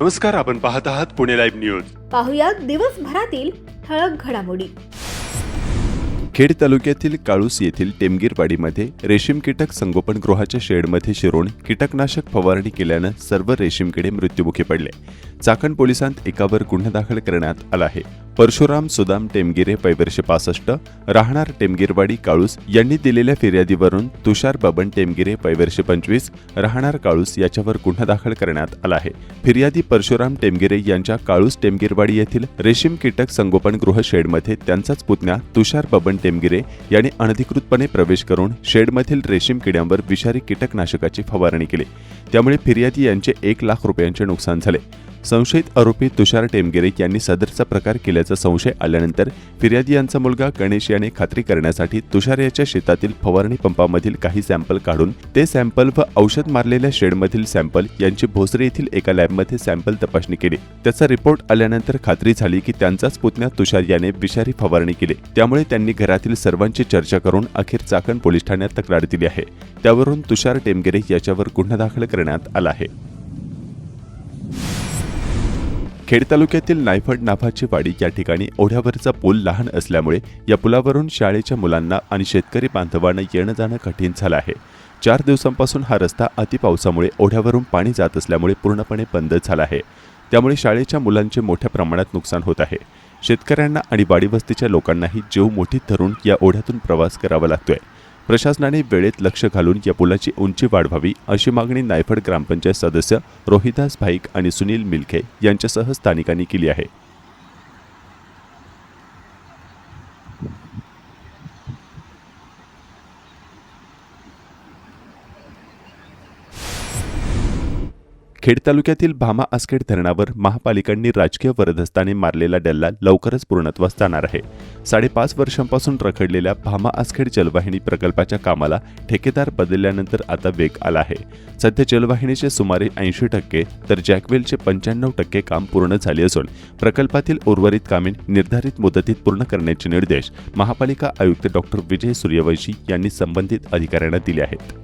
नमस्कार, आपण पाहत आहात पुणे लाईव्ह न्यूज. पाहुयात दिवसभरातील ठळक घडामोडी. खेड तालुक्यातील काळूस येथील टेमगीरवाडीमध्ये रेशीम कीटक संगोपनगृहाच्या शेडमध्ये शिरून कीटकनाशक फवारणी केल्यानं सर्व रेशीम किडे मृत्युमुखी पडले. चाकण पोलिसांत एकावर गुन्हा दाखल करण्यात आला आहे. परशुराम सुदाम टेमगिरे वय वर्ष 65 राहणार टेमगीरवाडी काळूस यांनी दिलेल्या फिर्यादीवरून तुषार बबन टेमगिरे वय वर्ष 25 राहणार काळूस याच्यावर गुन्हा दाखल करण्यात आला आहे. फिर्यादी परशुराम टेमगिरे यांच्या काळूस टेमगीरवाडी येथील रेशीम कीटक संगोपनगृह शेडमध्ये त्यांचाच पुतण्या तुषार बबन टेमगिरे यांनी अनधिकृतपणे प्रवेश करून शेडमधील रेशीम किड्यांवर विषारी कीटकनाशकाची फवारणी केली. त्यामुळे फिर्यादी यांचे 1 लाख रुपयांचे नुकसान झाले. संशयित आरोपी तुषार टेमगिरे यांनी सदरचा प्रकार केल्याचा संशय आल्यानंतर फिर्यादी यांचा मुलगा गणेश याने खात्री करण्यासाठी तुषार याच्या शेतातील फवारणी पंपामधील काही सॅम्पल काढून ते सॅम्पल व औषध मारलेल्या शेडमधील सॅम्पल यांची भोसरी येथील एका लॅबमध्ये सॅम्पल तपासणी केली. त्याचा रिपोर्ट आल्यानंतर खात्री झाली की त्यांचाच पुतण्या तुषार याने विषारी फवारणी केली. त्यामुळे त्यांनी घरातील सर्वांची चर्चा करून अखेर चाकण पोलीस ठाण्यात तक्रार दिली आहे. त्यावरून तुषार टेमगिरे याच्यावर गुन्हा दाखल करण्यात आला आहे. खेड तालुक्यातील नायफड नाभाची वाडी या ठिकाणी ओढ्यावरचा पूल लहान असल्यामुळे या पुलावरून शाळेच्या मुलांना आणि शेतकरी बांधवांना येणं जाणं कठीण झालं आहे. 4 दिवसांपासून हा रस्ता अतिपावसामुळे ओढ्यावरून पाणी जात असल्यामुळे पूर्णपणे बंद झाला आहे. त्यामुळे शाळेच्या मुलांचे मोठ्या प्रमाणात नुकसान होत आहे. शेतकऱ्यांना आणि वाडी वस्तीच्या लोकांनाही जीव मुठीत धरून या ओढ्यातून प्रवास करावा लागतोय. प्रशासनाने वेळेत लक्ष घालून या पुलाची उंची वाढवावी अशी मागणी नायफड ग्रामपंचायत सदस्य रोहिदास भाईक आणि सुनील मिल्खे यांच्यासह स्थानिकांनी केली आहे. खेड तालुक्यातील भामा आसखेड धरणावर महापालिकांनी राजकीय वरदहस्ताने मारलेला डल्ला लवकरच पूर्णत्वास जाणार आहे. 5.5 वर्षांपासून रखडलेल्या भामा आसखेड जलवाहिनी प्रकल्पाच्या कामाला ठेकेदार बदलल्यानंतर आता वेग आला आहे. सध्या जलवाहिनीचे सुमारे 80% तर जॅकवेलचे 95% काम पूर्ण झाले असून प्रकल्पातील उर्वरित कामे निर्धारित मुदतीत पूर्ण करण्याचे निर्देश महापालिका आयुक्त डॉक्टर विजय सूर्यवंशी यांनी संबंधित अधिकाऱ्यांना दिले आहेत.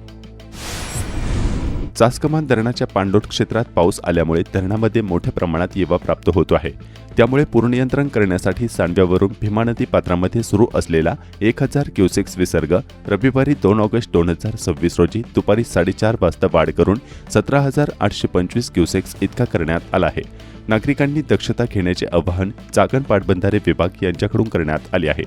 चासकमान धरणाच्या पाणलोट क्षेत्रात पाऊस आल्यामुळे धरणामध्ये मोठ्या प्रमाणात येवा प्राप्त होतो आहे. त्यामुळे पूर्णनियंत्रण करण्यासाठी सांडव्यावरून भीमा नदी पात्रामध्ये सुरू असलेला 1000 क्युसेक्स विसर्ग रविवारी 2 ऑगस्ट 2026 रोजी दुपारी 4:30 वाजता वाढ करून 17,825 क्युसेक्स इतका करण्यात आला आहे. नागरिकांनी दक्षता घेण्याचे आवाहन चाकण पाटबंधारे विभाग यांच्याकडून करण्यात आले आहे.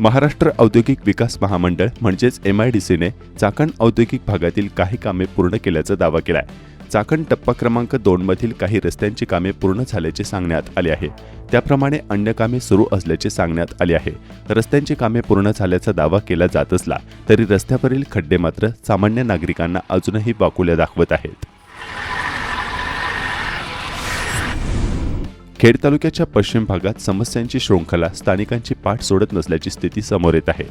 महाराष्ट्र औद्योगिक विकास महामंडळ म्हणजेच MIDCने चाकण औद्योगिक भागातील काही कामे पूर्ण केल्याचा दावा केलाय. चाकण टप्पा क्रमांक 2 मधील काही रस्त्यांची कामे पूर्ण झाल्याचे सांगण्यात आले आहे. त्याप्रमाणे अन्य कामे सुरू असल्याचे सांगण्यात आले आहे. रस्त्यांची कामे पूर्ण झाल्याचा दावा केला जात असला तरी रस्त्यावरील खड्डे मात्र सामान्य नागरिकांना अजूनही वाकुल्या दाखवत आहेत. खेड तालुक्याच्या पश्चिम भागात समस्यांची शृंखला स्थानिकांची पाठ सोडत नसल्याची स्थिती समोर येत आहे.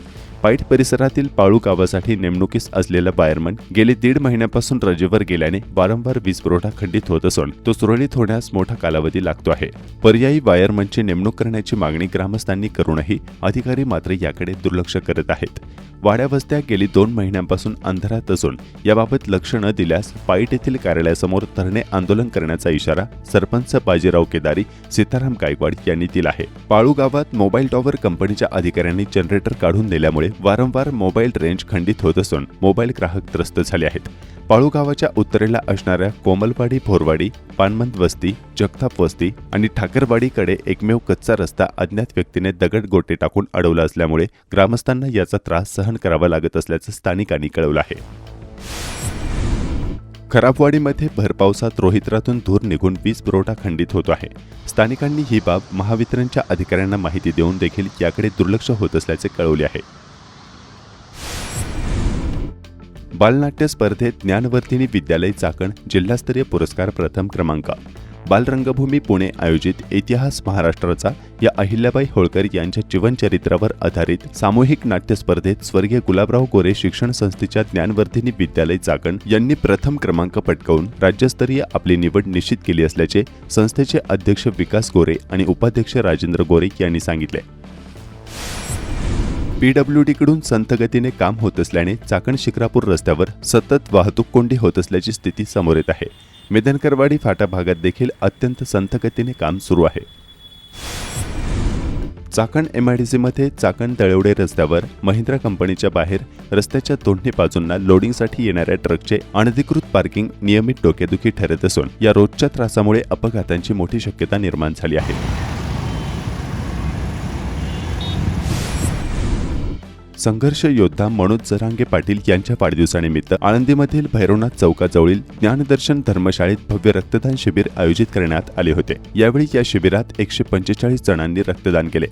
पाईट परिसरातील पाळू गावासाठी नेमणुकीस असलेला वायरमन गेले 1.5 महिन्यापासून रजेवर गेल्याने वारंवार वीज पुरवठा खंडित होत असून तो सुरळीत होण्यास मोठा कालावधी लागतो आहे. पर्यायी वायरमनची नेमणूक करण्याची मागणी ग्रामस्थांनी करूनही अधिकारी मात्र याकडे दुर्लक्ष करत आहेत. वाड्या वस्त्या गेली 2 महिन्यांपासून अंधारात असून याबाबत लक्ष न दिल्यास पाईट येथील कार्यालयासमोर धरणे आंदोलन करण्याचा इशारा सरपंच बाजीराव केदारी सीताराम गायकवाड यांनी दिला आहे. पाळू गावात मोबाईल टॉवर कंपनीच्या अधिकाऱ्यांनी जनरेटर काढून दिल्यामुळे वारंवार मोबाईल रेंज खंडित होत असून मोबाईल ग्राहक त्रस्त झाले आहेत. पाळू गावाच्या उत्तरेला असणाऱ्या कोमलवाडी भोरवाडी पानमंद वस्ती जगताप वस्ती आणि ठाकरवाडीकडे एकमेव कच्चा रस्ता अज्ञात व्यक्तीने दगड गोटे टाकून अडवला असल्यामुळे ग्रामस्थांना याचा त्रास सहन करावा लागत असल्याचं स्थानिकांनी कळवलं आहे. खराबवाडीमध्ये भरपावसात रोहित्रातून धूर निघून वीज पुरवठा खंडित होतो आहे. स्थानिकांनी ही बाब महावितरणच्या अधिकाऱ्यांना माहिती देऊन देखील याकडे दुर्लक्ष होत असल्याचे कळवले आहे. बालनाट्य स्पर्धेत ज्ञानवर्धिनी विद्यालय चाकण जिल्हास्तरीय पुरस्कार प्रथम क्रमांक. बालरंगभूमी पुणे आयोजित इतिहास महाराष्ट्राचा या अहिल्याबाई होळकर यांच्या जीवनचरित्रावर आधारित सामूहिक नाट्य स्पर्धेत स्वर्गीय गुलाबराव गोरे शिक्षण संस्थेच्या ज्ञानवर्धिनी विद्यालय चाकण यांनी प्रथम क्रमांक पटकावून राज्यस्तरीय आपली निवड निश्चित केली असल्याचे संस्थेचे अध्यक्ष विकास गोरे आणि उपाध्यक्ष राजेंद्र गोरे यांनी सांगितले. PWDकडून संथ गतीने काम होत असल्याने चाकण शिक्रापूर रस्त्यावर सतत वाहतूक कोंडी होत असल्याची स्थिती समोर येत आहे. मेदनकरवाडी फाटा भागात देखील अत्यंत संथ गतीने काम सुरू आहे. चाकण MIDCमध्ये चाकण तळवडे रस्त्यावर महिंद्रा कंपनीच्या बाहेर रस्त्याच्या दोन्ही बाजूंना लोडिंगसाठी येणाऱ्या ट्रकचे अनधिकृत पार्किंग नियमित डोकेदुखी ठरत असून या रोजच्या त्रासामुळे अपघातांची मोठी शक्यता निर्माण झाली आहे. संघर्ष योद्धा मनोज जरांगे पाटील यांच्या वाढदिवसानिमित्त आळंदीमधील भैरवनाथ चौकाजवळील ज्ञानदर्शन धर्मशाळेत भव्य रक्तदान शिबिर आयोजित करण्यात आले होते. यावेळी या शिबिरात 145 जणांनी रक्तदान केले.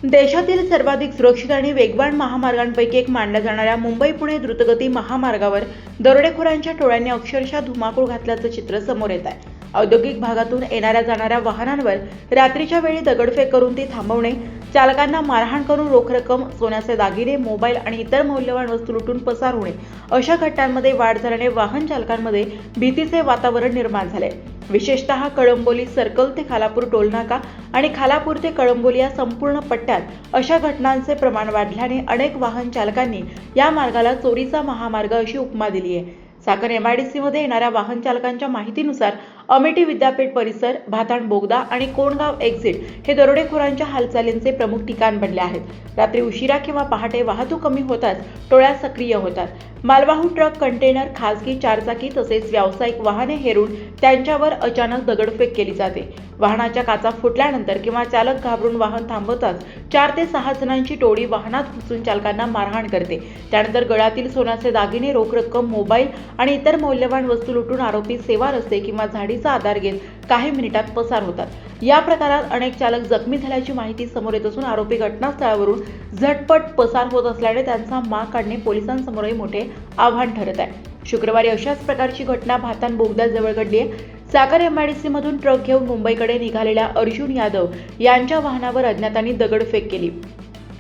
देशातील सर्वाधिक सुरक्षित आणि वेगवान महामार्गांपैकी एक मानल्या जाणाऱ्या मुंबई-पुणे द्रुतगती महामार्गावर दरोडेखोरांच्या टोळ्यांनी अक्षरशः धुमाकूळ घातल्याचं चित्र समोर येत आहे. औद्योगिक भागातून येणाऱ्या जाणाऱ्या वाहनांवर रात्रीच्या वेळी दगडफेक करून ती थांबवणे, चालकांना मारहाण करून रोख रक्कम, सोन्याचे दागिने, मोबाईल आणि इतर मौल्यवान वस्तू लुटून पसार होणे अशा घटनांमध्ये वाढ झाल्याने वाहन चालकांमध्ये भीतीचे वातावरण निर्माण झाले. विशेषतः कळंबोली सर्कल ते खालापूर टोलनाका आणि खालापूर ते कळंबोली या संपूर्ण पट्ट्यात अशा घटनांचे प्रमाण वाढल्याने अनेक वाहन चालकांनी या मार्गाला चोरीचा महामार्ग अशी उपमा दिली आहे. चाकण MIDCमध्ये येणाऱ्या वाहन चालकांच्या माहितीनुसार अमेठी विद्यापीठ परिसर, भाताण बोगदा आणि कोणगाव एक्झिट हे दरोडेखोरांच्या हालचालींचे प्रमुख ठिकाण बनले आहेत. रात्री उशिरा किंवा पहाटे वाहतूक कमी होताच टोळ्या सक्रिय होतात. मालवाहू ट्रक, कंटेनर, खासगी चारचाकी तसेच व्यावसायिक वाहने हेरून त्यांच्यावर अचानक दगडफेक केली जाते. वाहनाच्या काचा फुटल्यानंतर किंवा चालक घाबरून वाहन थांबवताच 4 ते 6 जणांची टोळी वाहनात घुसून चालकांना मारहाण करते. त्यानंतर गळ्यातील सोन्याचे दागिने, रोख रक्कम, मोबाईल आणि इतर मौल्यवान वस्तू लुटून आरोपी सेवा रस्ते किंवा झाडीचा आधार घेत काही मिनिटात पसार होतात. या प्रकारात अनेक चालक जखमी झाल्याची माहिती समोर येत असून आरोपी घटनास्थळावरून झटपट पसार होत असल्याने त्यांचा माग काढणे पोलिसांसमोरही मोठे आव्हान ठरत आहे. शुक्रवारी अशाच प्रकारची घटना भाताण बोगद्याजवळ घडली आहे. चाकण MIDCमधून ट्रक घेऊन मुंबईकडे निघालेल्या अर्जुन यादव यांच्या वाहनावर अज्ञातांनी दगडफेक केली.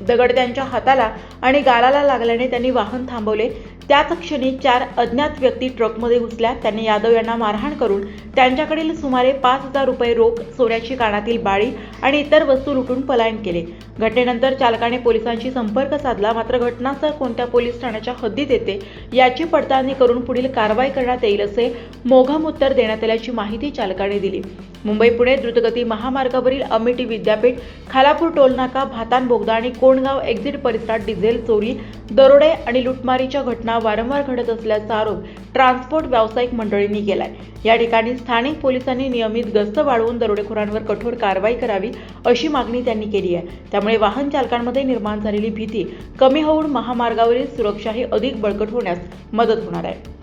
दगड त्यांच्या हाताला आणि गालाला लागल्याने त्यांनी वाहन थांबवले. त्याच क्षणी 4 अज्ञात व्यक्ती ट्रकमध्ये घुसल्या. त्यांनी यादव यांना मारहाण करून त्यांच्याकडील सुमारे 5,000 रुपये रोख, सोन्याची कानातील बाळी आणि इतर वस्तू लुटून पलायन केले. घटनेनंतर चालकाने पोलिसांशी संपर्क साधला, मात्र घटनास्थळ कोणत्या पोलीस ठाण्याच्या हद्दीत येते याची पडताळणी करून पुढील कारवाई करण्यात येईल असे मोघम उत्तर देण्यात आल्याची माहिती चालकाने दिली. मुंबई-पुणे द्रुतगती महामार्गावरील अमेठी विद्यापीठ, खालापूर टोलनाका, भाताण बोगदा आणि कोणगाव एक्झिट परिसरात डिझेल चोरी, दरोडे आणि लुटमारीच्या घटना वारंवार घडत असल्याचा आरोप ट्रान्सपोर्ट व्यावसायिक मंडळींनी केलाय. या ठिकाणी स्थानिक पोलिसांनी नियमित गस्त वाढवून दरोडेखोरांवर कठोर कारवाई करावी अशी मागणी त्यांनी केली आहे. त्यामुळे वाहन चालकांमध्ये निर्माण झालेली भीती कमी होऊन महामार्गावरील सुरक्षाही अधिक बळकट होण्यास मदत होणार आहे.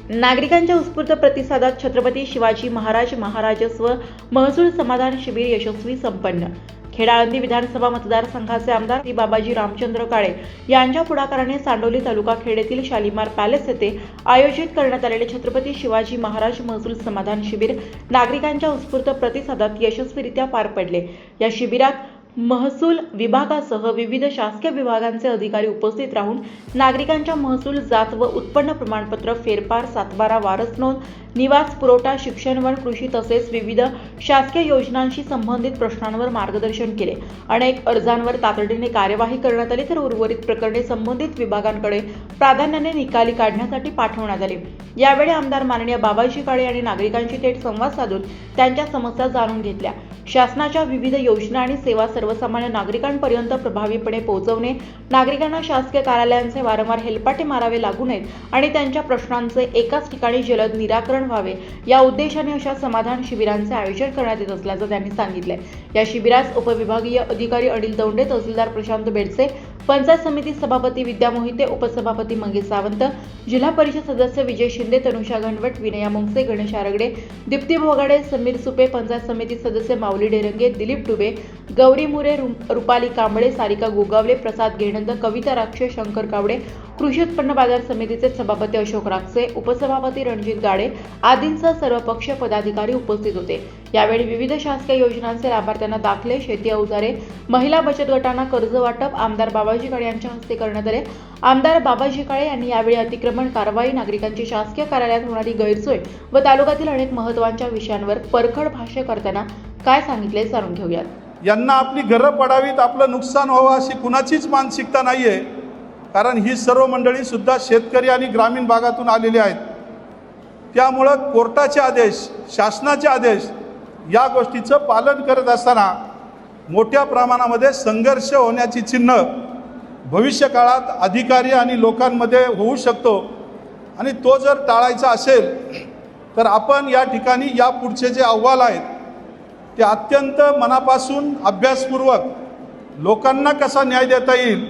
नागरिकांच्या उत्स्फूर्त प्रतिसादात छत्रपती शिवाजी महाराजस्व महसूल समाधान शिबिर यशस्वी संपन्न. खेड आळंदी विधानसभा मतदारसंघाचे आमदार श्री बाबाजी रामचंद्र काळे यांच्या पुढाकाराने सांडोली तालुका खेड येथील शालिमार पॅलेस येथे आयोजित करण्यात आलेले छत्रपती शिवाजी महाराज महसूल समाधान शिबिर नागरिकांच्या उत्स्फूर्त प्रतिसादात यशस्वीरित्या पार पडले. या शिबिरात महसूल विभागासह विविध शासकीय विभागांचे अधिकारी उपस्थित राहून नागरिकांच्या महसूल, जात व उत्पन्न प्रमाणपत्र, फेरफार, सातबारा, वारस नोंद, निवास पुरवठा, शिक्षण व कृषी तसेच विविध शासकीय योजनांशी संबंधित प्रश्नांवर मार्गदर्शन केले. अनेक अर्जांवर तातडीने कार्यवाही करण्यात आली तर उर्वरित प्रकरणे संबंधित विभागांकडे प्राधान्याने निकाली काढण्यासाठी पाठवण्यात आली. यावेळी आमदार माननीय बाबाजी काळे यांनी नागरिकांशी थेट संवाद साधून त्यांच्या समस्या जाणून घेतल्या. शासनाच्या विविध योजना आणि सेवा सर्वसामान्य नागरिकांपर्यंत प्रभावीपणे पोहोचवणे, नागरिकांना शासकीय कार्यालयांचे वारंवार हेलपाटे मारावे लागू नयेत आणि त्यांच्या प्रश्नांचे एकाच ठिकाणी जलद निराकरण व्हावे या उद्देशाने अशा समाधान शिबिरांचे आयोजन करण्यात येत असल्याचं त्यांनी सांगितले. या शिबिरास उपविभागीय अधिकारी अनिल दौंडे, तहसीलदार प्रशांत बेडसे, पंचायत समिती सभापती विद्या मोहिते, उपसभापती मंगेश सावंत, जिल्हा परिषद सदस्य विजय शिंदे, तनुषा घनवट, विनया मुंगसे, गणेश आरगडे, दीप्ती भोगाडे, समीर सुपे, पंचायत समिती सदस्य माऊली डेरंगे, दिलीप डुबे, गौरी मुरे, रुपाली कांबळे, सारिका गोगावले, प्रसाद गेणंद, कविता राक्षे, शंकर कावडे, कृषी उत्पन्न बाजार समितीचे सभापती अशोक राक्षे, उपसभापती रणजित गाडे आदींसह सर्वपक्षीय पदाधिकारी उपस्थित होते. यावेळी विविध शासकीय योजनांचे लाभार्थ्यांना दाखले, शेती अवजारे, महिला बचत गटांना कर्ज वाटप आमदार बाबाजी काळे यांच्या हस्ते करण्यात आले. आमदार बाबाजी काळे यांनी यावेळी अतिक्रमण कारवाई, नागरिकांची शासकीय कार्यालयात होणारी गैरसोय व तालुक्यातील अनेक महत्त्वाच्या विषयांवर परखड भाष्य करताना काय सांगितले जाणून घेऊयात. यांना आपली घरं पडावीत, आपलं नुकसान व्हावं अशी कुणाचीच मानसिकता नाही आहे. कारण ही सर्व मंडळीसुद्धा शेतकरी आणि ग्रामीण भागातून आलेली आहेत. त्यामुळं कोर्टाचे आदेश, शासनाचे आदेश या गोष्टीचं पालन करत असताना मोठ्या प्रमाणामध्ये संघर्ष होण्याची चिन्ह भविष्यकाळात अधिकारी आणि लोकांमध्ये होऊ शकतो. आणि तो जर टाळायचा असेल तर आपण या ठिकाणी या पुढचे जे अहवाल आहेत ते अत्यंत मनापासून अभ्यासपूर्वक लोकांना कसा न्याय देता येईल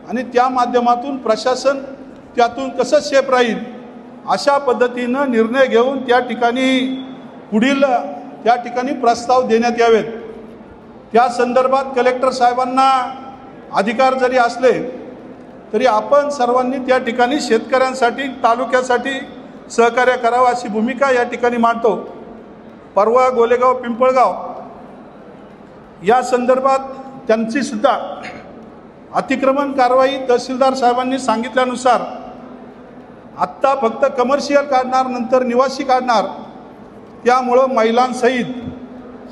आणि त्या माध्यमातून प्रशासन त्यातून कसं सेफ राहील अशा पद्धतीनं निर्णय घेऊन त्या ठिकाणी प्रस्ताव देण्यात यावेत. त्या संदर्भात कलेक्टर साहेबांना अधिकार जरी असले तरी आपण सर्वांनी त्या ठिकाणी शेतकऱ्यांसाठी, तालुक्यासाठी सहकार्य करावं अशी भूमिका या ठिकाणी मांडतो. परवा गोलेगाव, पिंपळगाव या संदर्भात त्यांची सुद्धा अतिक्रमण कारवाई तहसीलदार साहेबांनी सांगितल्यानुसार आत्ता फक्त कमर्शियल काढणार, नंतर निवासी काढणार. त्यामुळं महिलांसहित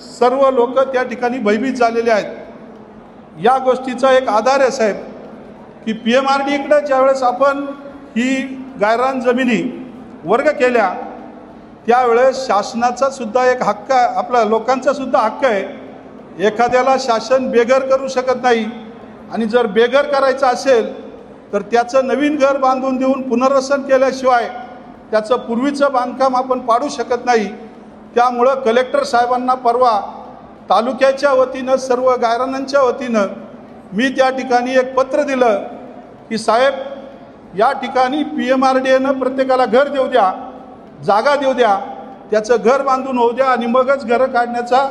सर्व लोक त्या ठिकाणी भयभीत झालेले आहेत. या गोष्टीचा एक आधार आहे साहेब की PMRD इकडे ज्यावेळेस आपण ही गायरान जमिनी वर्ग केल्या त्यावेळेस शासनाचा सुद्धा एक हक्क आहे, आपला लोकांचा सुद्धा हक्क आहे. एखाद्याला शासन बेघर करू शकत नाही आणि जर बेघर करायचं असेल तर त्याचं नवीन घर बांधून देऊन पुनर्वसन केल्याशिवाय त्याचं पूर्वीचं बांधकाम आपण पाडू शकत नाही. त्यामुळं कलेक्टर साहेबांना परवा तालुक्याच्या वतीनं, सर्व गायरानांच्या वतीनं मी त्या ठिकाणी एक पत्र दिलं की साहेब, या ठिकाणी PMRDनं प्रत्येकाला घर देऊ द्या, जागा देऊ द्या, त्याचं घर बांधून होऊ द्या आणि मगच घरं काढण्याचा,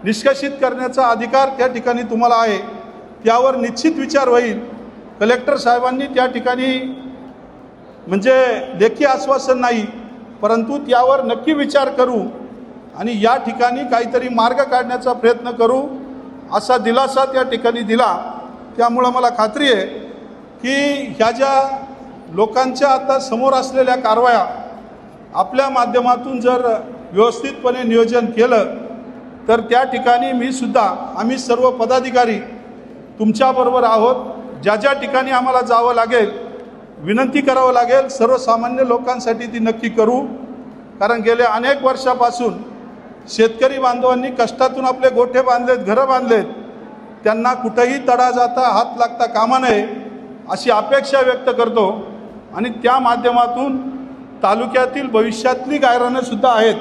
निष्कर्षित करण्याचा अधिकार त्या ठिकाणी तुम्हाला आहे. त्यावर निश्चित विचार होईल. कलेक्टर साहेबांनी त्या ठिकाणी म्हणजे लेखी आश्वासन नाही, परंतु त्यावर नक्की विचार करू आणि या ठिकाणी काहीतरी मार्ग काढण्याचा प्रयत्न करू असा दिलासा त्या ठिकाणी दिला. त्यामुळं मला खात्री आहे की ह्या ज्या लोकांच्या आता समोर असलेल्या कारवाया आपल्या माध्यमातून जर व्यवस्थितपणे नियोजन केलं तर त्या ठिकाणी मी सुद्धा, आम्ही सर्व पदाधिकारी तुमच्याबरोबर आहोत. ज्या ठिकाणी आम्हाला जावं लागेल, विनंती करावं लागेल, सर्वसामान्य लोकांसाठी ती नक्की करू. कारण गेल्या अनेक वर्षापासून शेतकरी बांधवांनी कष्टातून आपले गोठे बांधलेत, घरं बांधलेत. त्यांना कुठेही तडा जाता, हात लागता कामा नये अशी अपेक्षा व्यक्त करतो. आणि त्या माध्यमातून तालुक्यातील भविष्यातली गायरानंसुद्धा आहेत.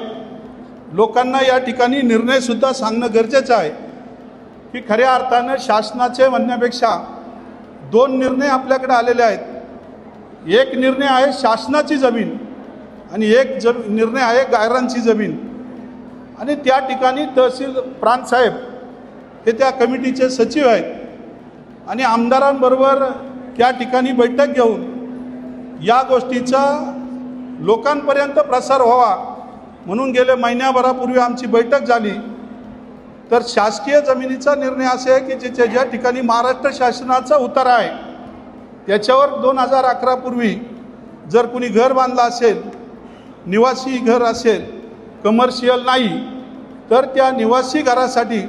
लोकांना या ठिकाणी निर्णयसुद्धा सांगणं गरजेचं आहे की खऱ्या अर्थानं शासनाचे म्हणण्यापेक्षा दोन निर्णय आपल्याकडे आलेले आहेत. एक निर्णय आहे शासनाची जमीन आणि एक निर्णय आहे गायरांची जमीन. आणि त्या ठिकाणी तहसील प्रांतसाहेब हे त्या कमिटीचे सचिव आहेत आणि आमदारांबरोबर त्या ठिकाणी बैठक घेऊन या गोष्टीचा लोकांपर्यंत प्रसार व्हावा म्हणून गेले महिन्याभरापूर्वी आमची बैठक झाली. तर शासकीय जमिनीचा निर्णय असा आहे की ज्या ठिकाणी महाराष्ट्र शासनाचा उतारा आहे त्याच्यावर 2011 पूर्वी जर कुणी घर बांधलं असेल, निवासी घर असेल, कमर्शियल नाही, तर त्या निवासी घरासाठी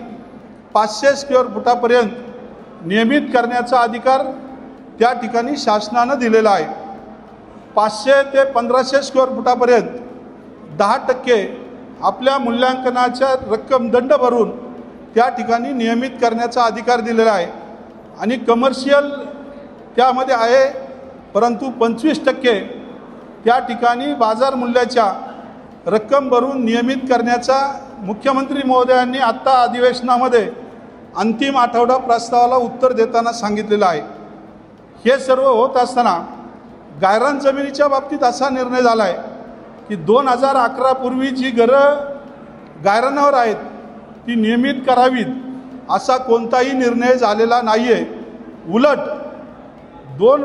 500 स्क्वेअर फुटापर्यंत नियमित करण्याचा अधिकार त्या ठिकाणी शासनानं दिलेला आहे. 500 ते 1500 स्क्वेअर फुटापर्यंत 10% आपल्या मूल्यांकनाच्या रक्कम दंड भरून त्या ठिकाणी नियमित करण्याचा अधिकार दिलेला आहे. आणि कमर्शियल त्यामध्ये आहे, परंतु 25% त्या ठिकाणी बाजार मूल्याच्या रक्कम भरून नियमित करण्याचा मुख्यमंत्री महोदयांनी आत्ता अधिवेशनामध्ये अंतिम आठवडा प्रस्तावाला उत्तर देताना सांगितलेलं आहे. हे सर्व होत असताना गायरान जमिनीच्या बाबतीत असा निर्णय झाला आहे की 2011 पूर्वी जी घरं गायरानावर आहेत ती नियमित करावीत असा कोणताही निर्णय झालेला नाही आहे. उलट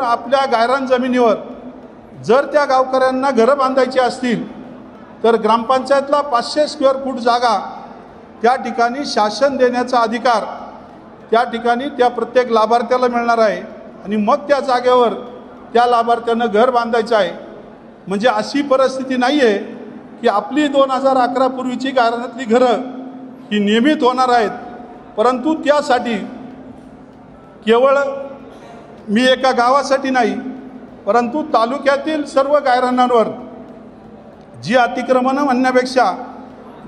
आपल्या गायरान जमिनीवर जर त्या गावकऱ्यांना घरं बांधायची असतील तर ग्रामपंचायतला 500 स्क्वेअर फूट जागा त्या ठिकाणी शासन देण्याचा अधिकार त्या ठिकाणी त्या प्रत्येक लाभार्थ्याला मिळणार आहे आणि मग त्या जागेवर त्या लाभार्थ्यानं घर बांधायचं आहे. म्हणजे अशी परिस्थिती नाही आहे की आपली 2011 पूर्वीची गायरानातली घरं ही नियमित होणार आहेत परंतु त्यासाठी केवळ मी एका गावासाठी नाही, परंतु तालुक्यातील सर्व गायरानांवर जी अतिक्रमणं म्हणण्यापेक्षा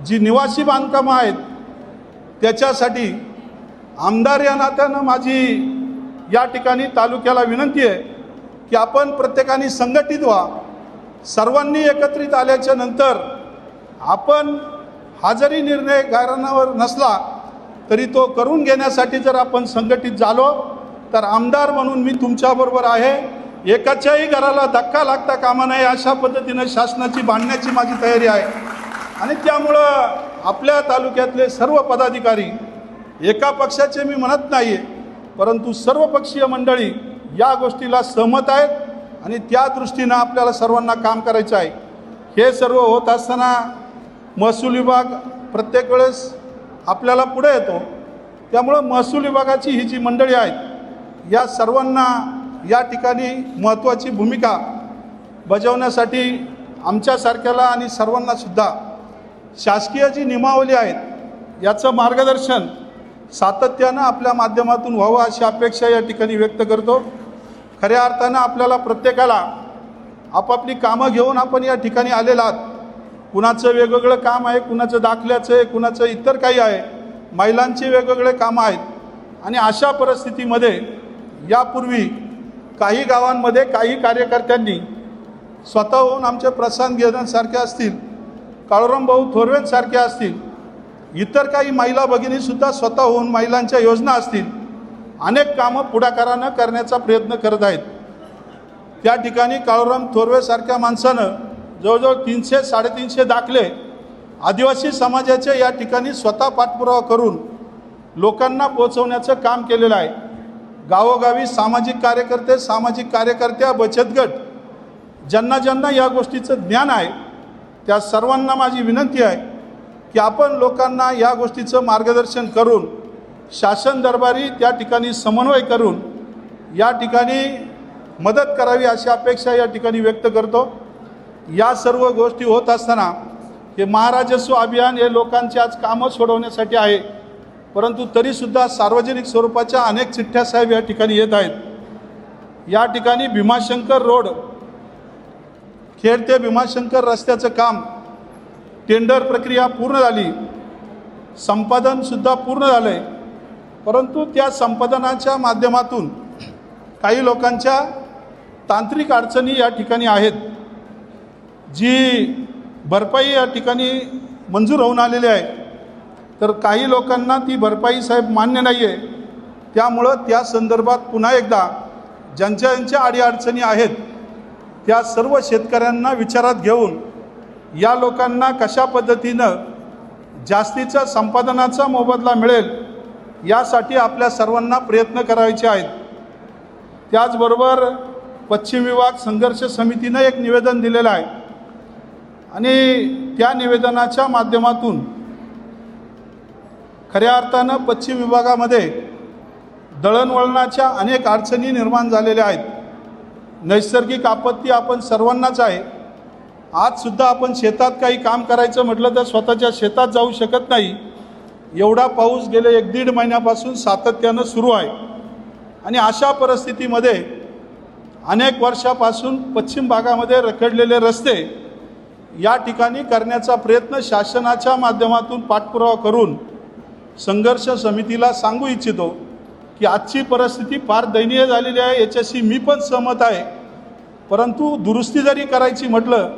जी निवासी बांधकामं आहेत त्याच्यासाठी आमदार या नात्यानं माझी या ठिकाणी तालुक्याला विनंती आहे की आपण प्रत्येकाने संघटित व्हा. सर्वांनी एकत्रित आल्याच्या नंतर आपण हा जरी निर्णय गायरानावर नसला तरी तो करून घेण्यासाठी जर आपण संघटित झालो तर आमदार म्हणून मी तुमच्याबरोबर आहे. एकाच्याही घराला धक्का लागता कामा नये अशा पद्धतीनं शासनाची बांधण्याची माझी तयारी आहे. आणि त्यामुळं आपल्या तालुक्यातले सर्व पदाधिकारी एका पक्षाचे मी म्हणत नाही आहे, परंतु सर्वपक्षीय मंडळी या गोष्टीला सहमत आहेत आणि त्या दृष्टीनं आपल्याला सर्वांना काम करायचं आहे. हे सर्व होत असताना महसूल विभाग प्रत्येक वेळेस आपल्याला पुढे येतो. त्यामुळं महसूल विभागाची ही जी मंडळी आहेत या सर्वांना या ठिकाणी महत्त्वाची भूमिका बजावण्यासाठी आमच्यासारख्याला आणि सर्वांनासुद्धा शासकीय जी नियमावली आहेत याचं मार्गदर्शन सातत्यानं आपल्या माध्यमातून व्हावं अशी अपेक्षा या ठिकाणी व्यक्त करतो. खऱ्या अर्थानं आपल्याला प्रत्येकाला आपापली कामं घेऊन आपण या ठिकाणी आलेलो आहात. कुणाचं वेगवेगळं काम आहे, कुणाचं दाखल्याचं आहे, कुणाचं इतर काही आहे, महिलांची वेगवेगळे कामं आहेत. आणि अशा परिस्थितीमध्ये यापूर्वी काही गावांमध्ये काही कार्यकर्त्यांनी स्वतःहून आमचे प्रशांत गेदांसारखे असतील, काळूराम भाऊ थोरवेंसारखे असतील, इतर काही महिला भगिनीसुद्धा स्वतःहून महिलांच्या योजना असतील अनेक कामं पुढाकारानं करण्याचा प्रयत्न करत आहेत. त्या ठिकाणी काळूराम थोरवेसारख्या माणसानं जवळजवळ 300-350 दाखले आदिवासी समाजाचे या ठिकाणी स्वतः पाठपुरावा करून लोकांना पोहोचवण्याचं काम केलेलं आहे. गावोगावी सामाजिक कार्यकर्ते, सामाजिक कार्यकर्त्या, बचत गट ज्यांना ज्यांना या गोष्टीचं ज्ञान आहे त्या सर्वांना माझी विनंती आहे की आपण लोकांना या गोष्टीचं मार्गदर्शन करून शासन दरबारी त्या ठिकाणी समन्वय करून या ठिकाणी मदत करावी अशी अपेक्षा या ठिकाणी व्यक्त करतो. या सर्व गोष्टी होत असताना हे महाराजस्व अभियान हे लोकांची आज कामं सोडवण्यासाठी आहे, परंतु तरीसुद्धा सार्वजनिक स्वरूपाच्या अनेक चिठ्ठ्या साहेब या ठिकाणी येत आहेत. या ठिकाणी भीमाशंकर रोड खेड ते भीमाशंकर रस्त्याचं काम टेंडर प्रक्रिया पूर्ण झाली, संपादनसुद्धा पूर्ण झालं आहे, परंतु त्या संपादनाच्या माध्यमातून काही लोकांच्या तांत्रिक अडचणी या ठिकाणी आहेत. जी भरपाई या ठिकाणी मंजूर होऊन आलेली आहे, तर काही लोकांना ती भरपाई साहेब मान्य नाही आहे. त्यामुळं त्या संदर्भात पुन्हा एकदा ज्यांच्या अडीअडचणी आहेत त्या सर्व शेतकऱ्यांना विचारात घेऊन या लोकांना कशा पद्धतीनं जास्तीचा संपादनाचा मोबदला मिळेल यासाठी आपल्या सर्वांना प्रयत्न करायचे आहेत. त्याचबरोबर पश्चिम विभाग संघर्ष समितीनं एक निवेदन दिलेलं आहे आणि त्या निवेदनाच्या माध्यमातून खऱ्या अर्थानं पश्चिम विभागामध्ये दळणवळणाच्या अनेक अडचणी निर्माण झालेल्या आहेत. नैसर्गिक आपत्ती आपण सर्वांनाच आहे. आजसुद्धा आपण शेतात काही काम करायचं म्हटलं तर स्वतःच्या शेतात जाऊ शकत नाही. एवढा पाऊस गेले 1-1.5 महिन्यापासून सातत्यानं सुरू आहे आणि अशा परिस्थितीमध्ये अनेक वर्षापासून पश्चिम भागामध्ये रखडलेले रस्ते या ठिकाणी करण्याचा प्रयत्न शासनाच्या माध्यमातून पाठपुरावा करून संघर्ष समितीला सांगू इच्छितो की आजची परिस्थिती फार दयनीय झालेली आहे. याच्याशी मी पण सहमत आहे, परंतु दुरुस्ती जरी करायची म्हटलं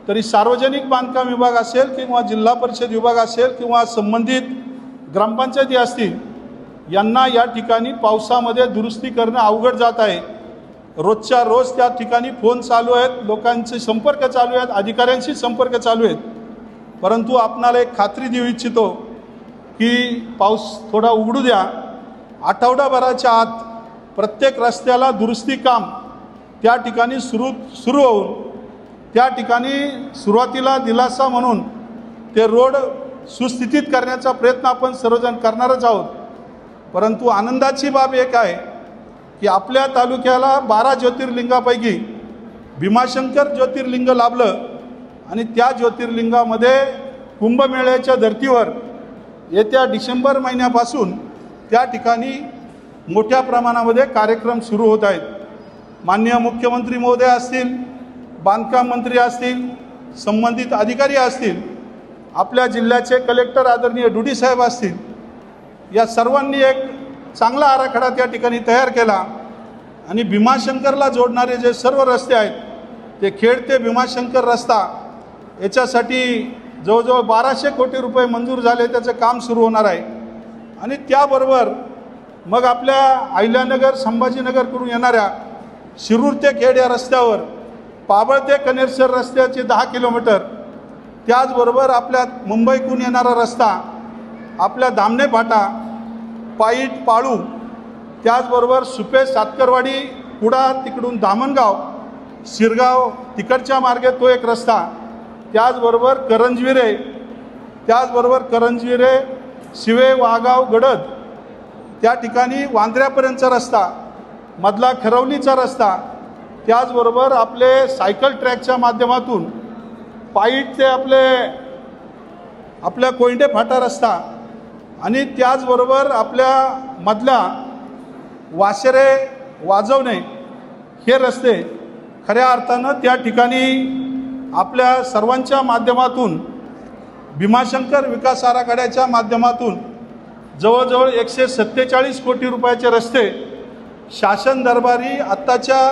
तरी सार्वजनिक बांधकाम विभाग असेल किंवा जिल्हा परिषद विभाग असेल किंवा संबंधित ग्रामपंचायती असतील यांना या ठिकाणी पावसामध्ये दुरुस्ती करणं अवघड जात आहे. रोजच्या रोज त्या ठिकाणी फोन चालू आहेत, लोकांचे संपर्क चालू आहेत, अधिकाऱ्यांशी संपर्क चालू आहेत, परंतु आपणाला एक खात्री देऊ इच्छितो की पाऊस थोडा उघडू द्या. आठवडाभराच्या आत प्रत्येक रस्त्याला दुरुस्ती काम त्या ठिकाणी सुरू होऊन त्या ठिकाणी सुरुवातीला दिलासा म्हणून ते रोड सुस्थितीत करण्याचा प्रयत्न आपण सर्वजण करणारच आहोत. परंतु आनंदाची बाब एक आहे की आपल्या तालुक्याला 12 ज्योतिर्लिंगापैकी भीमाशंकर ज्योतिर्लिंग लाभलं आणि त्या ज्योतिर्लिंगामध्ये कुंभमेळ्याच्या धर्तीवर येत्या डिसेंबर महिन्यापासून त्या ठिकाणी मोठ्या प्रमाणामध्ये कार्यक्रम सुरू होत आहेत. माननीय मुख्यमंत्री महोदय असतील, बांधकाम मंत्री असतील, संबंधित अधिकारी असतील, आपल्या जिल्ह्याचे कलेक्टर आदरणीय डुडी साहेब असतील, या सर्वांनी एक चांगला आराखडा त्या ठिकाणी तयार केला आणि भीमाशंकरला जोडणारे जे सर्व रस्ते आहेत ते खेड ते भीमाशंकर रस्ता याच्यासाठी जवळजवळ 1200 कोटी रुपये मंजूर झाले. त्याचं काम सुरू होणार आहे. आणि त्याबरोबर मग आपल्या अहिल्यानगर संभाजीनगर करून येणाऱ्या शिरूर ते खेड या रस्त्यावर पाबळ ते कनेरसर रस्त्याचे 10 किलोमीटर, त्याचबरोबर आपल्या मुंबईकडून येणारा रस्ता आपल्या दामणे फाटा, पाईट, पाळू, त्याचबरोबर सुपे, सातकरवाडी, कुडा, तिकडून दामणगाव, शिरगाव तिकडच्या मार्गे तो एक रस्ता, त्याचबरोबर करंजविरे, शिवे, वाघाव, गडद त्या ठिकाणी वांद्र्यापर्यंतचा रस्ता, मधला खरवलीचा रस्ता, त्याचबरोबर आपले सायकल ट्रॅकच्या माध्यमातून पाईट ते आपल्या कोयंडे फाटा रस्ता आणि त्याचबरोबर आपल्या मधला वाशेरे, वाजवणे हे रस्ते खऱ्या अर्थानं त्या ठिकाणी आपल्या सर्वांच्या माध्यमातून भीमाशंकर विकास आराखड्याच्या माध्यमातून जवळजवळ 147 कोटी रुपयाचे रस्ते शासन दरबारी आत्ताच्या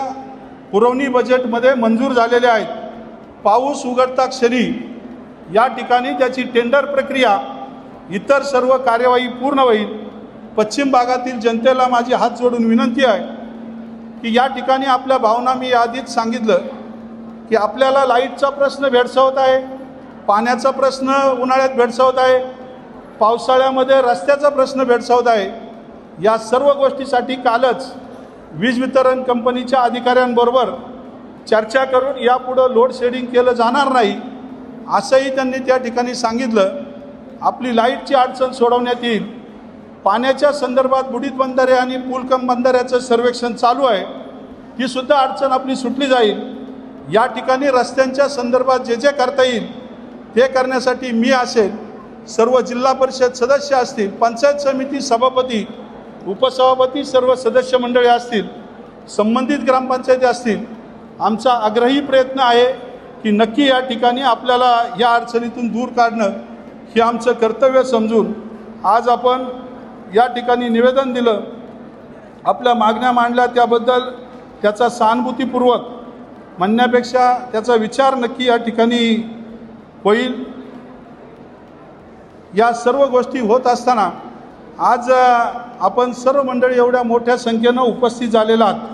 पुरवणी बजेटमध्ये मंजूर झालेले आहेत. पाऊस उघडता क्षणी या ठिकाणी त्याची टेंडर प्रक्रिया, इतर सर्व कार्यवाही पूर्ण होईल. पश्चिम भागातील जनतेला माझी हात जोडून विनंती आहे की या ठिकाणी आपल्या भावना मी आधीच सांगितलं की आपल्याला लाईटचा प्रश्न भेडसावत आहे, पाण्याचा प्रश्न उन्हाळ्यात भेडसावत आहे, पावसाळ्यामध्ये रस्त्याचा प्रश्न भेडसावत आहे. या सर्व गोष्टीसाठी कालच वीज वितरण कंपनीच्या अधिकाऱ्यांबरोबर चर्चा करून यापुढं लोड शेडिंग केलं जाणार नाही असंही त्यांनी त्या ठिकाणी सांगितलं. आपली लाईटची अडचण सोडवण्यात येईल. पाण्याच्या संदर्भात बुडीत बंधारे आणि पुलकम बंधाऱ्याचं सर्वेक्षण चालू आहे, ती सुद्धा अडचण आपली सुटली जाईल. या ठिकाणी रस्त्यांच्या संदर्भात जे जे करता येईल ते करण्यासाठी मी असेल, सर्व जिल्हा परिषद सदस्य असतील, पंचायत समिती सभापती, उपसभापती, सर्व सदस्य मंडळी असतील, संबंधित ग्रामपंचायती असतील, आमचा आग्रही प्रयत्न आहे की नक्की या ठिकाणी आपल्याला या अडचणीतून दूर काढणं हे आमचं कर्तव्य समजून आज आपण या ठिकाणी निवेदन दिलं, आपल्या मागण्या मांडल्या. त्याबद्दल त्याचा सहानुभूतीपूर्वक म्हणण्यापेक्षा त्याचा विचार नक्की या ठिकाणी होईल. या सर्व गोष्टी होत असताना आज आपण सर्व मंडळी एवढ्या मोठ्या संख्येनं उपस्थित झालेला आहात.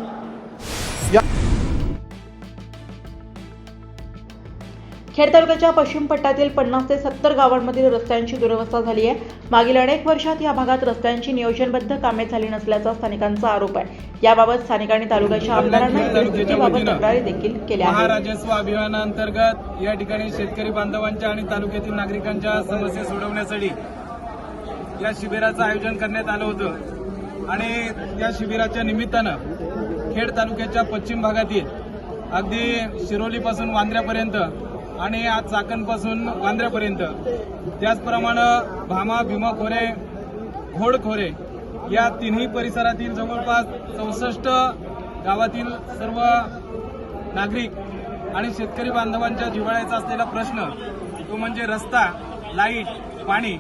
खेड तालुक्याच्या पश्चिम पट्ट्यातील 50 ते 70 गावांमधील रस्त्यांची दुरवस्था झाली आहे. मागील अनेक वर्षात या भागात रस्त्यांची नियोजनबद्ध कामे झाली नसल्याचा स्थानिकांचा आरोप आहे. याबाबत स्थानिकांनी तालुक्याच्या आमदारांना दुरुस्तीबाबत तक्रारी देखील केल्या आहेत. महाराजस्व अभियानांतर्गत या ठिकाणी शेतकरी बांधवांच्या आणि तालुक्यातील नागरिकांच्या समस्या सोडवण्यासाठी या शिबिराचं आयोजन करण्यात आलं होतं आणि या शिबिराच्या निमित्तानं खेड तालुक्याच्या पश्चिम भागातील अगदी शिरोलीपासून वांद्र्यापर्यंत आणि आज चाकणपासून वांद्र्यापर्यंत, त्याचप्रमाणे भामा, भीमाखोरे, घोडखोरे या तिन्ही परिसरातील जवळपास 64 गावातील सर्व नागरिक आणि शेतकरी बांधवांच्या जिव्हाळ्याचा असलेला प्रश्न तो म्हणजे रस्ता, लाईट, पाणी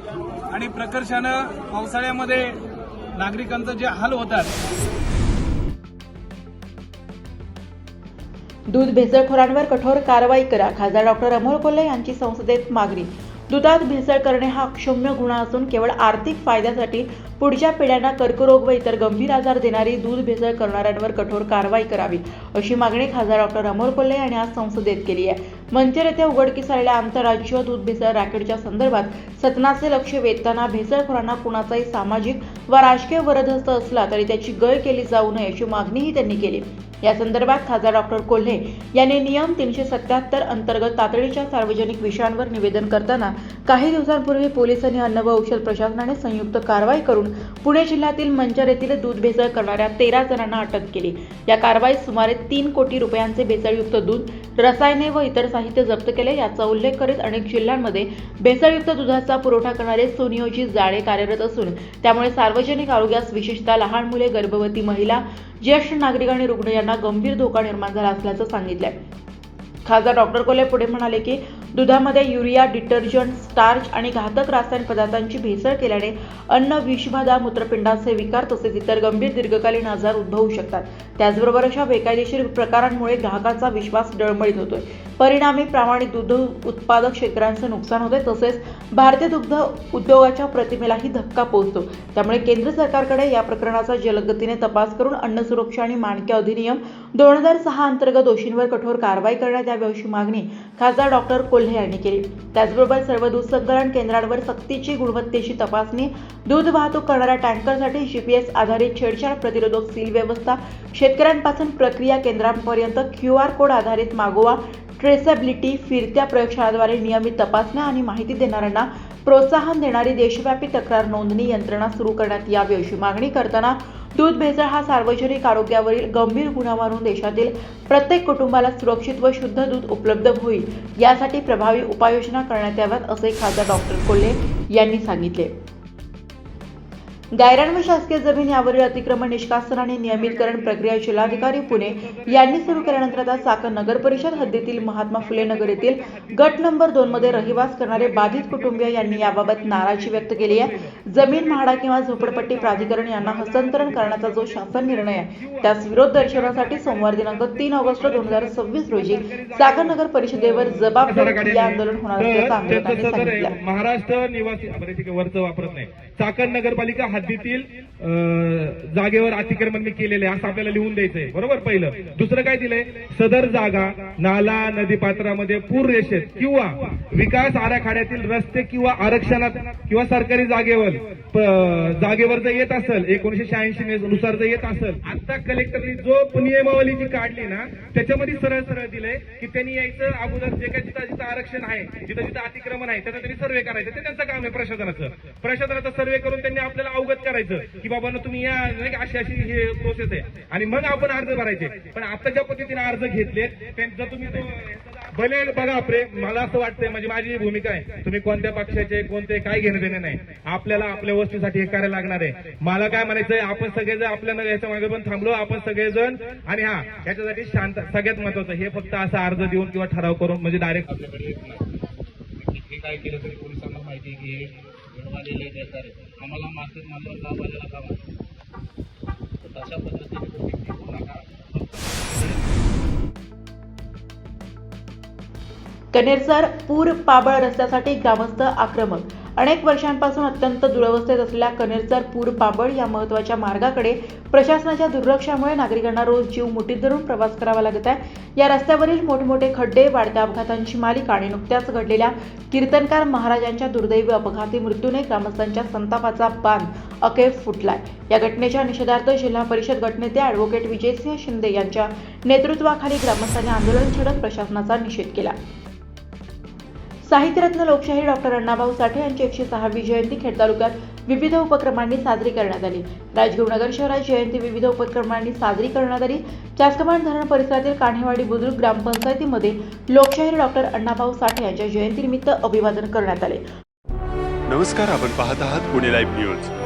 आणि प्रकर्षानं पावसाळ्यामध्ये नागरिकांचं जे हाल होतात. दूध भेसळखोरांवर कठोर कारवाई करा, खासदार डॉक्टर अमोल कोल्हे यांची संसदेत मागणी. दुधात भेसळ करणे हा अक्षम्य गुन्हा असून केवळ आर्थिक फायद्यासाठी पुढच्या पिढ्यांना कर्करोग व इतर गंभीर आजार देणारी दूध भेसळ करणाऱ्यांवर कठोर कारवाई करावी, अशी मागणी खासदार डॉक्टर अमोल कोल्हे यांनी आज संसदेत केली आहे. मंचर येथे उघडकीस आलेल्या आंतरराज्यीय दूध भेसळ रॅकेटच्या संदर्भात सदनाचे लक्ष वेधताना भेसळखोरांना कुणाचाही सामाजिक व राजकीय वरदहस्त असला तरी त्याची गय केली जाऊ नये अशी मागणीही त्यांनी केली. या संदर्भात खासदार डॉक्टर कोल्हे यांनी नियम 377 अंतर्गत तातडीच्या सार्वजनिक विषयांवर निवेदन करताना काही दिवसांपूर्वी पोलीस आणि अन्न व औषध प्रशासनाने संयुक्त कारवाई करून करून पुणे जिल्ह्यातील मंचर येथील दूध भेसळ करणाऱ्या 13 जणांना अटक केली. या कारवाईत सुमारे 3 कोटी रुपयांचे भेसळयुक्त दूध, रसायने व इतर साहित्य जप्त केले. याचा उल्लेख करीत अनेक जिल्ह्यांमध्ये भेसळयुक्त दुधाचा पुरवठा करणारे सुनियोजित जाळे कार्यरत असून त्यामुळे सार्वजनिक आरोग्यास विशेषतः लहान मुले, गर्भवती महिला, ज्येष्ठ नागरिक आणि रुग्ण यांना गंभीर धोका निर्माण झाला असल्याचं सांगितलंय. खासदार डॉक्टर कोल्हे पुढे म्हणाले की दुधामध्ये युरिया, डिटर्जंट, स्टार्च आणि घातक रासायनिक पदार्थांची भेसळ केल्याने अन्न, विषबाधा, मूत्रपिंडाचे विकार तसेच इतर गंभीर दीर्घकालीन आजार उद्भवू शकतात. त्याचबरोबर अशा बेकायदेशीर प्रकारांमुळे ग्राहकांचा विश्वास डळमळीत होतोय. परिणामी प्रामाणिक दूध उत्पादक शेतकऱ्यांचं नुकसान होते तसेच भारतीय दुग्ध उद्योगाच्या प्रतिमेलाही धक्का पोहोचतो. त्यामुळे केंद्र सरकारकडे या प्रकरणाचा जलदगतीने तपास करून अन्न सुरक्षा आणि मानके अधिनियम 2006 अंतर्गत दोषींवर कठोर कारवाई करण्यात यावी अशी मागणी खासदार डॉक्टर कोल्हे यांनी केली. त्याचबरोबर सर्व दूध संकलन केंद्रांवर सक्तीची गुणवत्तेची तपासणी, दूध वाहतूक करणाऱ्या टँकरसाठी GPS आधारित छेडछाड प्रतिरोधक सील व्यवस्था, शेतकऱ्यांपासून प्रक्रिया केंद्रांपर्यंत QR कोड आधारित मागोवा, ट्रेसेबिलिटी, फिरत्या प्रयोगशाळाद्वारे नियमित तपासण्या आणि माहिती देणाऱ्यांना प्रोत्साहन देणारी देशव्यापी तक्रार नोंदणी यंत्रणा सुरू करण्यात यावी अशी मागणी करताना दूध भेसळ हा सार्वजनिक आरोग्यावरील गंभीर गुन्हा मानून देशातील प्रत्येक कुटुंबाला सुरक्षित व शुद्ध दूध उपलब्ध होईल यासाठी प्रभावी उपाययोजना करण्यात याव्यात असे खासदार डॉक्टर कोल्हे यांनी सांगितले. गायरान व शासकीय जमीन यावरील अतिक्रमण निष्कासन आणि नियमितकरण प्रक्रिया जिल्हाधिकारी पुणे यांनी सुरू केल्यानंतर आता चाकण नगर परिषद हद्दीतील महात्मा फुले नगर येथील गट नंबर 2 मध्ये रहिवास करणारे बाधित कुटुंबीय यांनी याबाबत नाराजी व्यक्त केली आहे. जमीन, म्हाडा किंवा झोपडपट्टी प्राधिकरण यांना हस्तांतरण करण्याचा जो शासन निर्णय आहे त्यास विरोध दर्शवण्यासाठी सोमवार दिनांक 3 ऑगस्ट 2026 रोजी चाकण नगर परिषदेवर जबाबदारी आंदोलन होणार असल्याचं आंदोलकांनी सांगितलं. महाराष्ट्र निवासी वरचं वापरत नाही. चाकण नगरपालिका हद्दीतील जागेवर अतिक्रमण मी केलेले असं आपल्याला लिहून द्यायचंय. बरोबर. पहिलं. दुसरं काय दिलंय, सदर जागा नाला नदीपात्रामध्ये पूर रेषेत किंवा विकास आराखड्यातील रस्ते किंवा आरक्षणात किंवा सरकारी जागेवर जर येत असेल 1986 नुसार जर येत असेल, आता कलेक्टरनी जो नियमावली जी काढली ना त्याच्यामध्ये सरळ सरळ दिलंय की त्यांनी यायचं अगोदर जे काही जिथं आरक्षण आहे, जिथं अतिक्रमण आहे त्याचा त्यांनी सर्वे करायचं. ते त्यांचं काम आहे प्रशासनाचं सर्वे करून त्यांनी आपल्याला अवगत करायचं की बाबा तुम्ही या अशी हे प्रोसेस आहे आणि मग आपण अर्ज भरायचे. पण आता ज्या पद्धतीने अर्ज घेतले त्यांचा तुम्ही भले बघा मला असं वाटतंय, म्हणजे माझी भूमिका आहे, तुम्ही कोणत्या पक्षाचे कोणते काय घेणं देणे नाही, आपल्याला आपल्या वस्तूसाठी हे करायला लागणार आहे. मला काय म्हणायचंय, आपण सगळेजण आपल्याला याच्या मागे पण थांबलो आपण सगळेजण. आणि याच्यासाठी शांत सगळ्यात महत्वाचं हे फक्त असा अर्ज देऊन किंवा ठराव करून म्हणजे डायरेक्ट आपल्याकडे हे काय केलं तरी पोलिसांना माहिती की आम्हाला मार्केट मानवर लाभ आलेला का तशा पद्धतीने कनेरसर पूर पाबळ रस्त्यासाठी ग्रामस्थ आक्रमक. अनेक वर्षांपासून अत्यंत दुरवस्थेत असलेल्या कनेरसर पूर पाबळ या महत्त्वाच्या मार्गाकडे प्रशासनाच्या दुर्लक्षामुळे नागरिकांना रोज जीव मुठीत धरून प्रवास करावा लागत आहे. या रस्त्यावरील मोठमोठे खड्डे, वाढत्या अपघातांची मालिका आणि नुकत्याच घडलेल्या कीर्तनकार महाराजांच्या दुर्दैवी अपघाती मृत्यूने ग्रामस्थांच्या संतापाचा बांध अखेर फुटलाय. या घटनेच्या निषेधार्थ जिल्हा परिषद गटनेते ॲडव्होकेट विजयसिंह शिंदे यांच्या नेतृत्वाखाली ग्रामस्थांनी आंदोलन छेडत प्रशासनाचा निषेध केला. साहित्यरत्न लोकशाहीर डॉक्टर अण्णाभाऊ साठे यांची 106वी जयंती खेड तालुक्यात विविध उपक्रमांनी साजरी करण्यात आली. राजगुरुनगर शहरात जयंती विविध उपक्रमांनी साजरी करण्यात आली. चासकमान धरण परिसरातील कान्हेवाडी बुद्रुक ग्रामपंचायतीमध्ये लोकशाहीर डॉक्टर अण्णाभाऊ साठे यांच्या जयंतीनिमित्त अभिवादन करण्यात आले. नमस्कार, आपण पाहत आहात पुणे लाईव्ह न्यूज.